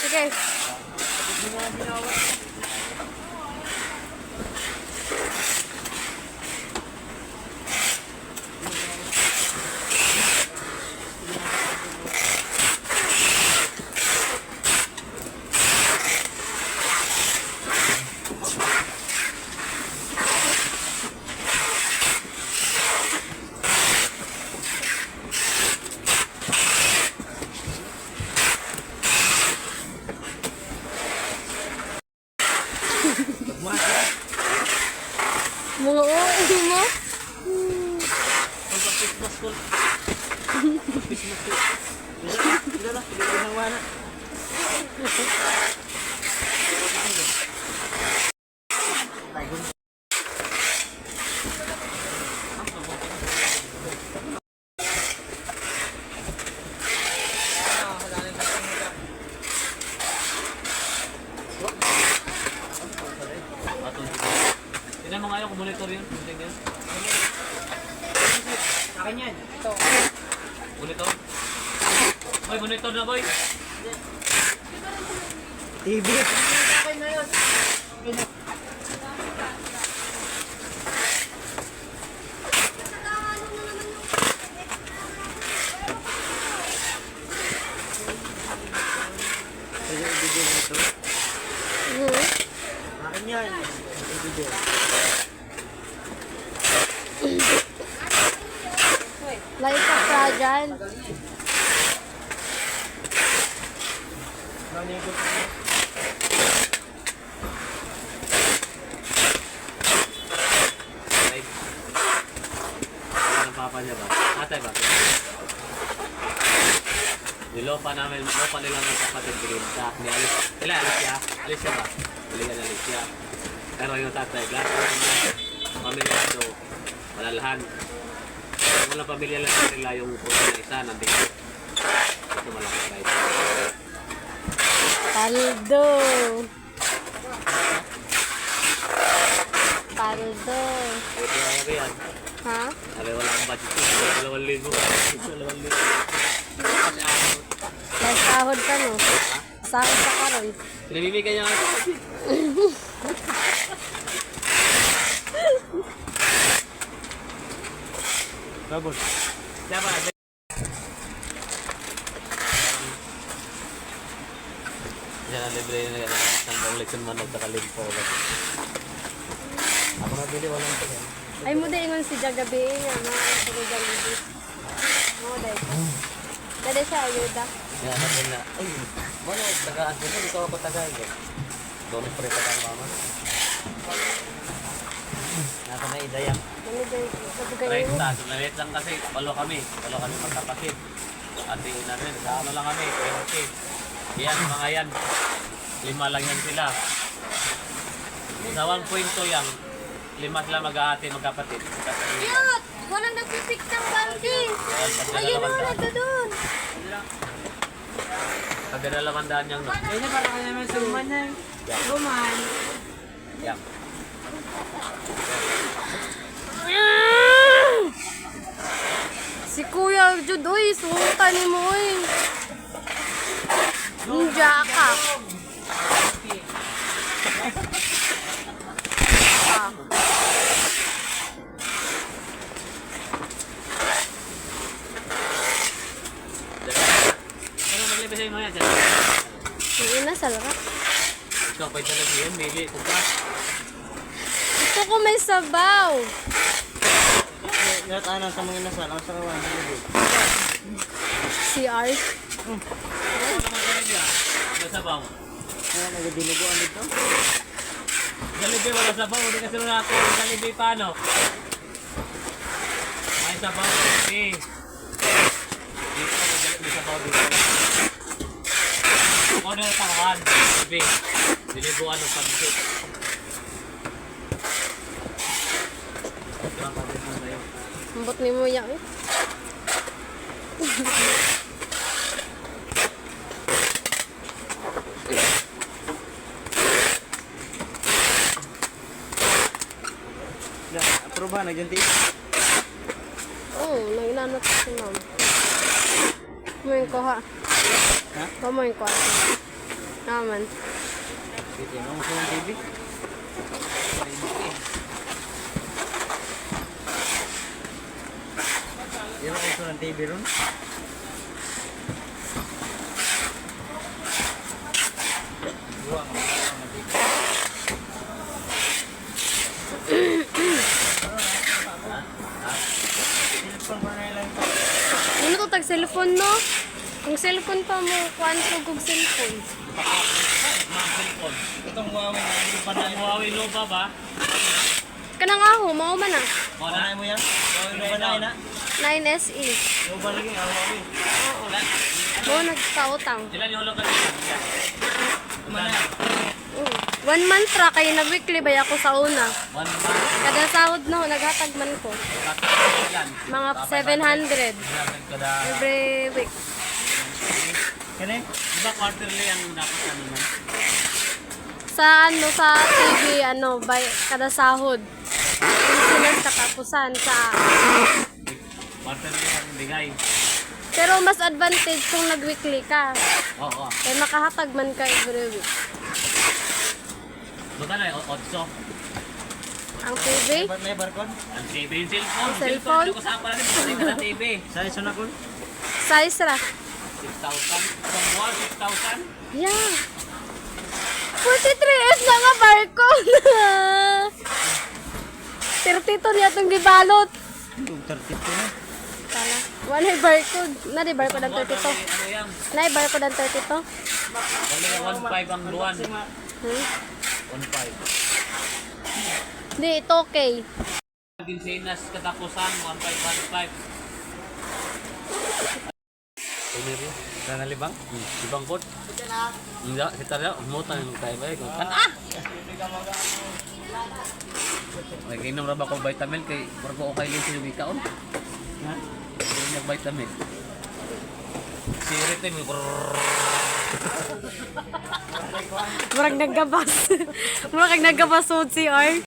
Sige. Mga OA mo? Tignan mo nga yung monitor yun. Tignan. Akin yan. Ito. Monitor? Boy, monitor na boy. TV. Akin na yun. Pwede i-video mo ito. Akin yan. I-video. Like a fragile. Nanigot mo. Ay. Ano ang papa niya ba? Atay ba? Nilopa namin, lopa nila ng kapatid green sa ni Alice. Sila, Alicia. Alicia ba? Biligan na Alicia. Pero yung tatay, lahat ng pamilya ito, malalahan. Walang pamilya lang nila yung puso na isa, nandito. Ito malaki guys. Paldo. Paldo. Ito na yan. Ha? Sabi wala akong budget ko. 2,000. 2,000. May sahod ka no? Sahod ka karon. Pinabibigyan niya nga ito. Babos. Siya ba? Siya na libre na yan. Hanggang leksyon man at nakalimpo. Ako nabili, walang ito. Ay mo din ingon si Jagabi nga na sa Jollibee. Mo dai. Dali siya ayuda. Yan natin na. Ay, wala. Tagaan ko. Ito ako tagaan. Doon pre tagaan mama. Nasa na idayang. Ano dai sa bugay Right, mo? taas. Maliit lang kasi. Walo kami magkapatid. Ate natin. Sa ano lang kami. 20. Yan, mga yan. 5 lang yan sila. Sa 1.2 yan. 5 sila mag-aate, magkapatid. Cute! Walang nagpipik ng banking. Ayun na nito doon. Pagdadalawandaan niyang no. Kaya para ka naman suman na. Suman. Yan. Si Kuya Jud, uy, sultan ni mo, uy. Ninja ka. Ah. Ano maglibay sa'yo mga yan? Yung ina, salak. Ikaw pa'y talaga yun, mili. Kuka. Gusto ko may sabaw. Ngayon tayo sa mga inasal. Ang sarawan. CR. Ano naman kayo niya? Wala sabaw. Kaya nagadinuguan dito. Jollibee wala sabaw. Hindi kasi nung ako. Jollibee paano? May sabaw. Okay. Dito may sabaw dito. Kung ano yung tangan. Jollibee. Dinibuan ng pansit. Ito ang pagkakas na sa'yo. Ambot ni mo yan, eh. Approve ba? Nagyanti? Oo, naglanat si ma'am. Kumain ko ha. Ha? Kumain ko ha. Naman. Sige, ano gusto ng TV? Yan ang gusto ng TV ron. Buwang ang TV. Cellphone pa na lang. Ano to tag cellphone no? Kung cellphone pa mo, kuan ko kog cellphone. Mga cellphone. Itong Huawei na hindi pa na Ang Huawei Nova ba? Kanang aho, mao man na. Panay mo yan? Huawei na panay na? 9SE. Yung ba lagi ang Huawei? Oo. Mo nagkautang. Ilan yung hulog ka nila? Manay. 1 month ra kay nag-weekly bay ako sa una. 1 month. Kada sahod no, naghatag man ko. Ilan? Mga 700 Kada... every week. Kani? Di ba quarterly ang dapat ano man? Sa ano sa TV ano by kada sahod. Insurance katapusan sa Quarterly ang bigay. pero mas advantage kung nag-weekly ka. Oo. Kaya makahatag man ka every week. Buta na yung 8. Ang TV, Ba't may barcode? Ang TV yung cellphone. Cellphone? Hindi ko saan pala rin. Pwede ka na TV. Sa iso na ko? size ra. 6,000. Isang buwan, 6,000. Yeah. 43S na nga barcode. 32 niya itong gibalot. Yung 32 na. Tala. Wala yung barcode. Na di barcode ang 32. Ano yan? Na yung barcode ang 32. Wala yung 1,500 ang buwan. Hmm? 1,500. Di, ito okay. Ginsinas katapusan, 1,515. Pumiri, sana libang? Libang pod? Enggak, kita lihat, umutan yung kaya baik. Kan Ay, kainom ra ba ko vitamin kay Marco okay lang sa kaon. Ha? Yung vitamin. Sirit ni Murag naggabas. Murag naggabas si R.